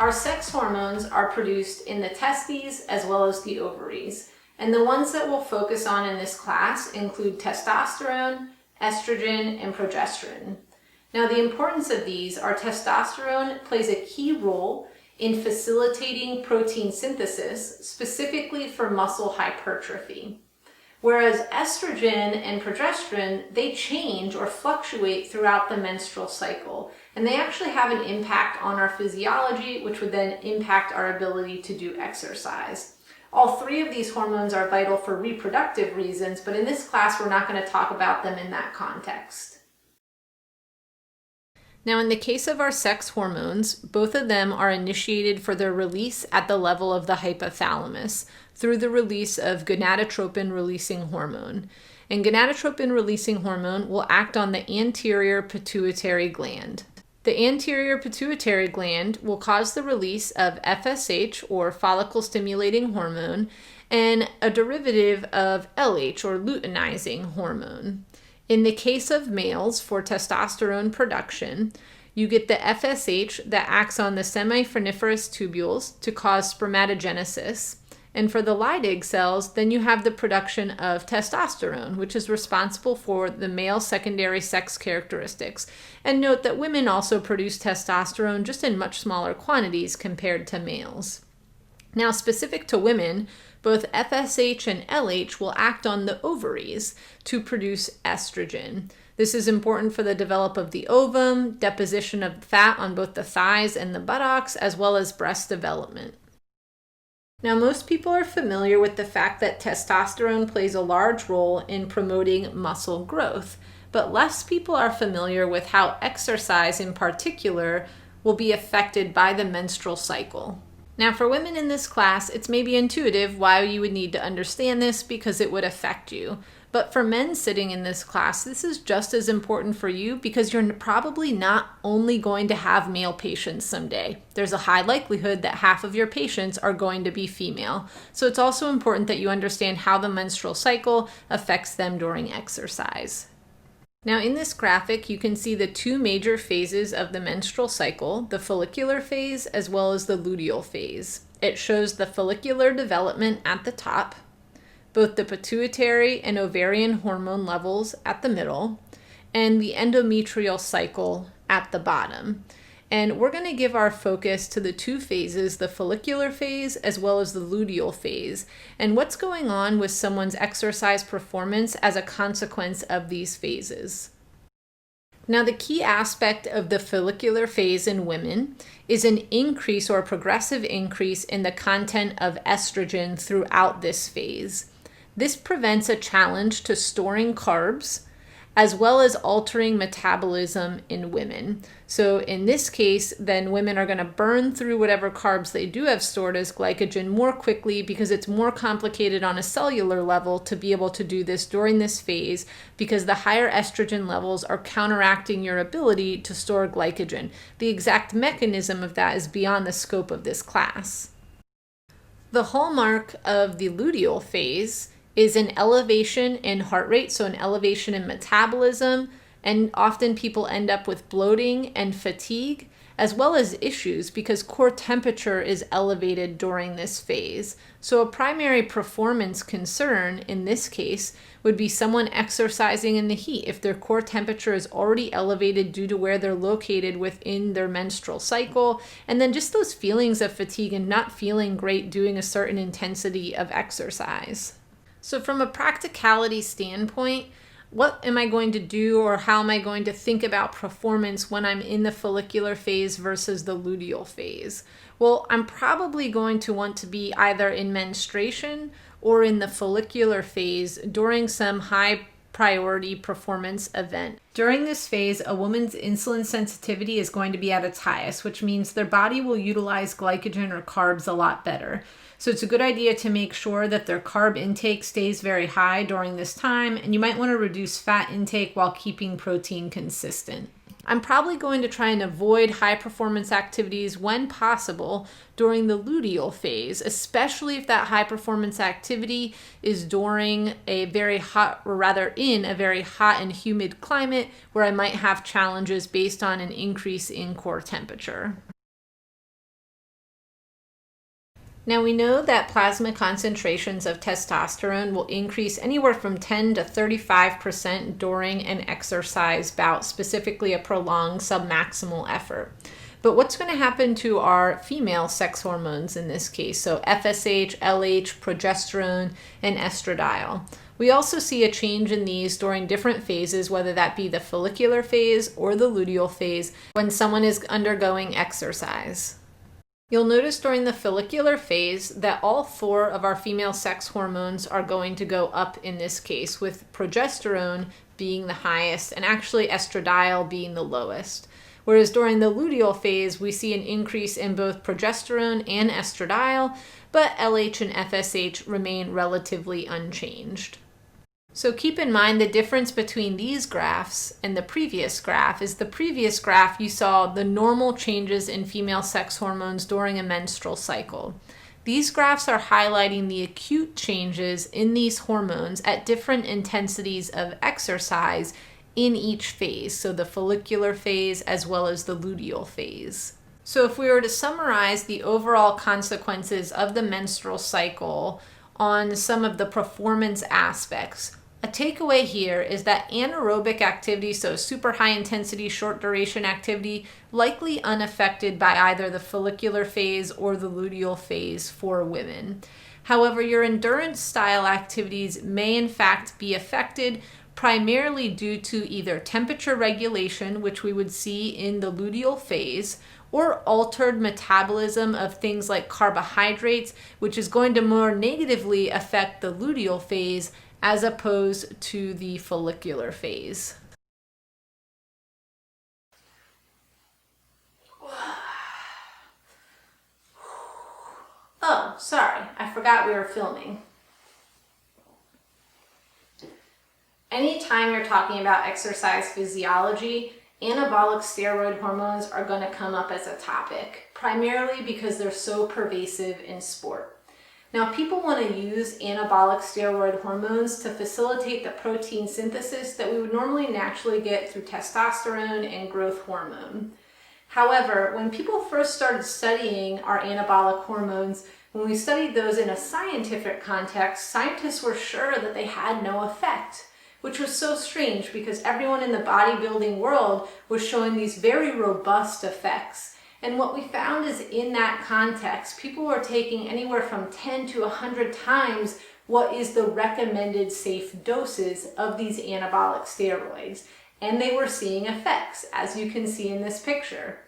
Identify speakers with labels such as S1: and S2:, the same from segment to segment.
S1: Our sex hormones are produced in the testes as well as the ovaries. And the ones that we'll focus on in this class include testosterone, estrogen, and progesterone. Now, the importance of these are testosterone plays a key role in facilitating protein synthesis, specifically for muscle hypertrophy. Whereas estrogen and progesterone, they change or fluctuate throughout the menstrual cycle, and they actually have an impact on our physiology, which would then impact our ability to do exercise. All three of these hormones are vital for reproductive reasons, but in this class, we're not going to talk about them in that context. Now, in the case of our sex hormones, both of them are initiated for their release at the level of the hypothalamus through the release of gonadotropin-releasing hormone. And gonadotropin-releasing hormone will act on the anterior pituitary gland. The anterior pituitary gland will cause the release of FSH, or follicle-stimulating hormone, and a derivative of LH, or luteinizing hormone. In the case of males, for testosterone production, you get the FSH that acts on the semifreniferous tubules to cause spermatogenesis. And for the Leydig cells, then you have the production of testosterone, which is responsible for the male secondary sex characteristics. And note that women also produce testosterone, just in much smaller quantities compared to males. Now, specific to women, both FSH and LH will act on the ovaries to produce estrogen. This is important for the development of the ovum, deposition of fat on both the thighs and the buttocks, as well as breast development. Now, most people are familiar with the fact that testosterone plays a large role in promoting muscle growth, but less people are familiar with how exercise in particular will be affected by the menstrual cycle. Now, for women in this class, it's maybe intuitive why you would need to understand this because it would affect you. But for men sitting in this class, this is just as important for you because you're probably not only going to have male patients someday. There's a high likelihood that half of your patients are going to be female. So it's also important that you understand how the menstrual cycle affects them during exercise. Now, in this graphic, you can see the two major phases of the menstrual cycle, the follicular phase as well as the luteal phase. It shows the follicular development at the top, both the pituitary and ovarian hormone levels at the middle, and the endometrial cycle at the bottom. And we're going to give our focus to the two phases, the follicular phase as well as the luteal phase, and what's going on with someone's exercise performance as a consequence of these phases. Now, the key aspect of the follicular phase in women is an increase or progressive increase in the content of estrogen throughout this phase. This prevents a challenge to storing carbs, as well as altering metabolism in women. So in this case, then women are going to burn through whatever carbs they do have stored as glycogen more quickly because it's more complicated on a cellular level to be able to do this during this phase because the higher estrogen levels are counteracting your ability to store glycogen. The exact mechanism of that is beyond the scope of this class. The hallmark of the luteal phase is an elevation in heart rate, so an elevation in metabolism, and often people end up with bloating and fatigue, as well as issues because core temperature is elevated during this phase. So a primary performance concern in this case would be someone exercising in the heat if their core temperature is already elevated due to where they're located within their menstrual cycle, and then just those feelings of fatigue and not feeling great doing a certain intensity of exercise. So from a practicality standpoint, what am I going to do or how am I going to think about performance when I'm in the follicular phase versus the luteal phase? Well, I'm probably going to want to be either in menstruation or in the follicular phase during some high priority performance event. During this phase, a woman's insulin sensitivity is going to be at its highest, which means their body will utilize glycogen or carbs a lot better. So it's a good idea to make sure that their carb intake stays very high during this time, and you might want to reduce fat intake while keeping protein consistent. I'm probably going to try and avoid high performance activities when possible during the luteal phase, especially if that high performance activity is during a very hot, or rather in a very hot and humid climate where I might have challenges based on an increase in core temperature. Now we know that plasma concentrations of testosterone will increase anywhere from 10 to 35% during an exercise bout, specifically a prolonged submaximal effort. But what's going to happen to our female sex hormones in this case? So FSH, LH, progesterone, and estradiol. We also see a change in these during different phases, whether that be the follicular phase or the luteal phase, when someone is undergoing exercise. You'll notice during the follicular phase that all 4 of our female sex hormones are going to go up in this case, with progesterone being the highest and actually estradiol being the lowest. Whereas during the luteal phase, we see an increase in both progesterone and estradiol, but LH and FSH remain relatively unchanged. So keep in mind the difference between these graphs and the previous graph is the previous graph you saw the normal changes in female sex hormones during a menstrual cycle. These graphs are highlighting the acute changes in these hormones at different intensities of exercise in each phase, so the follicular phase as well as the luteal phase. So if we were to summarize the overall consequences of the menstrual cycle on some of the performance aspects, a takeaway here is that anaerobic activity, so super high intensity, short duration activity, likely unaffected by either the follicular phase or the luteal phase for women. However, your endurance style activities may in fact be affected primarily due to either temperature regulation, which we would see in the luteal phase, or altered metabolism of things like carbohydrates, which is going to more negatively affect the luteal phase as opposed to the follicular phase. Oh, sorry, I forgot we were filming. Anytime you're talking about exercise physiology, anabolic steroid hormones are going to come up as a topic, primarily because they're so pervasive in sport. Now, people want to use anabolic steroid hormones to facilitate the protein synthesis that we would normally naturally get through testosterone and growth hormone. However, when people first started studying our anabolic hormones, when we studied those in a scientific context, scientists were sure that they had no effect, which was so strange because everyone in the bodybuilding world was showing these very robust effects. And what we found is in that context, people were taking anywhere from 10 to 100 times what is the recommended safe doses of these anabolic steroids. And they were seeing effects, as you can see in this picture.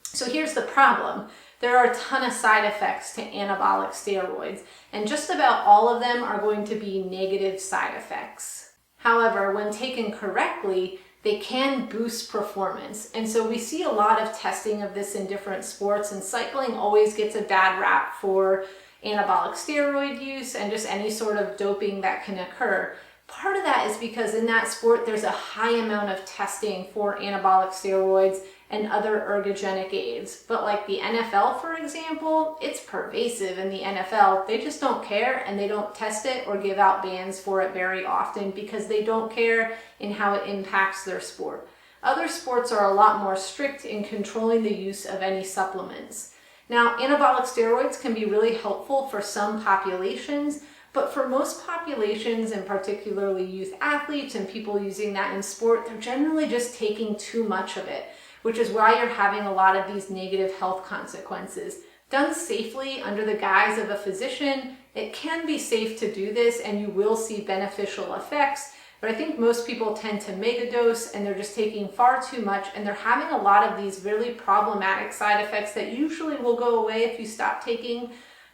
S1: So here's the problem. There are a ton of side effects to anabolic steroids, and just about all of them are going to be negative side effects. However, when taken correctly, they can boost performance. And so we see a lot of testing of this in different sports, and cycling always gets a bad rap for anabolic steroid use and just any sort of doping that can occur. Part of that is because in that sport, there's a high amount of testing for anabolic steroids and other ergogenic aids. But like the NFL, for example, it's pervasive in the NFL. They just don't care and they don't test it or give out bans for it very often because they don't care in how it impacts their sport. Other sports are a lot more strict in controlling the use of any supplements. Now, anabolic steroids can be really helpful for some populations, but for most populations, and particularly youth athletes and people using that in sport, they're generally just taking too much of it, which is why you're having a lot of these negative health consequences. Done safely under the guise of a physician, it can be safe to do this and you will see beneficial effects, but I think most people tend to megadose and they're just taking far too much and they're having a lot of these really problematic side effects that usually will go away if you stop taking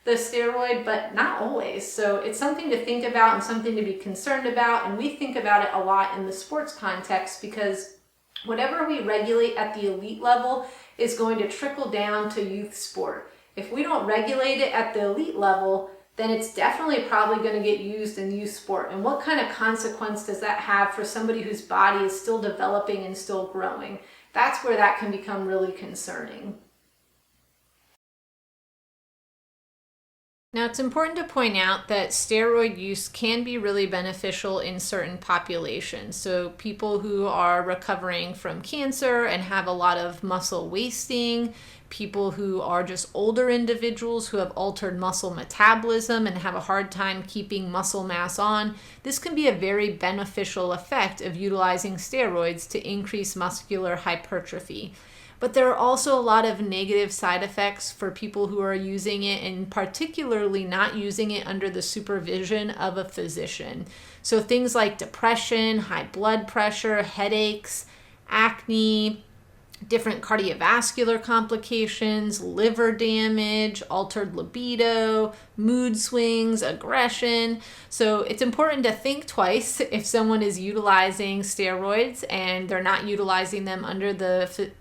S1: the steroid, but not always. So it's something to think about and something to be concerned about, and we think about it a lot in the sports context because whatever we regulate at the elite level is going to trickle down to youth sport. If we don't regulate it at the elite level, then it's definitely probably going to get used in youth sport. And what kind of consequence does that have for somebody whose body is still developing and still growing? That's where that can become really concerning. Now, it's important to point out that steroid use can be really beneficial in certain populations. So people who are recovering from cancer and have a lot of muscle wasting, people who are just older individuals who have altered muscle metabolism and have a hard time keeping muscle mass on, this can be a very beneficial effect of utilizing steroids to increase muscular hypertrophy. But there are also a lot of negative side effects for people who are using it, and particularly not using it under the supervision of a physician. So things like depression, high blood pressure, headaches, acne, different cardiovascular complications, liver damage, altered libido, mood swings, aggression. So it's important to think twice if someone is utilizing steroids and they're not utilizing them under the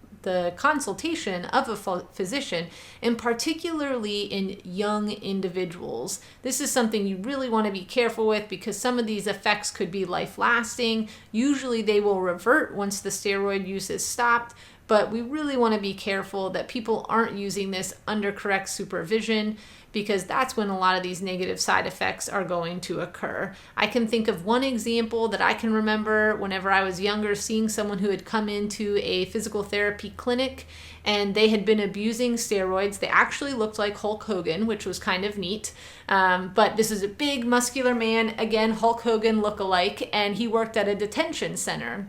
S1: consultation of a physician, and particularly in young individuals. This is something you really want to be careful with because some of these effects could be life-lasting. Usually they will revert once the steroid use is stopped, but we really want to be careful that people aren't using this under correct supervision, because that's when a lot of these negative side effects are going to occur. I can think of one example that I can remember whenever I was younger, seeing someone who had come into a physical therapy clinic and they had been abusing steroids. They actually looked like Hulk Hogan, which was kind of neat. But this is a big muscular man, again, Hulk Hogan look-alike, and he worked at a detention center.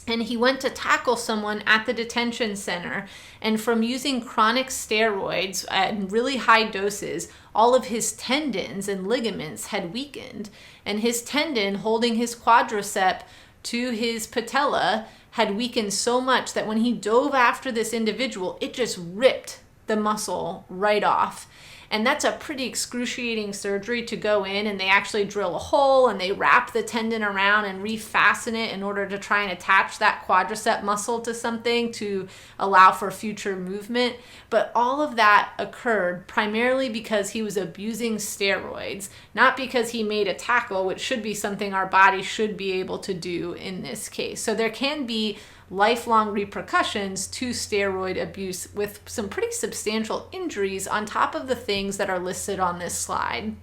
S1: And he went to tackle someone at the detention center, and from using chronic steroids at really high doses, all of his tendons and ligaments had weakened. And his tendon holding his quadricep to his patella had weakened so much that when he dove after this individual, it just ripped the muscle right off. And that's a pretty excruciating surgery to go in, and they actually drill a hole and they wrap the tendon around and refasten it in order to try and attach that quadricep muscle to something to allow for future movement. But all of that occurred primarily because he was abusing steroids, not because he made a tackle, which should be something our body should be able to do in this case. So there can be lifelong repercussions to steroid abuse with some pretty substantial injuries on top of the things that are listed on this slide.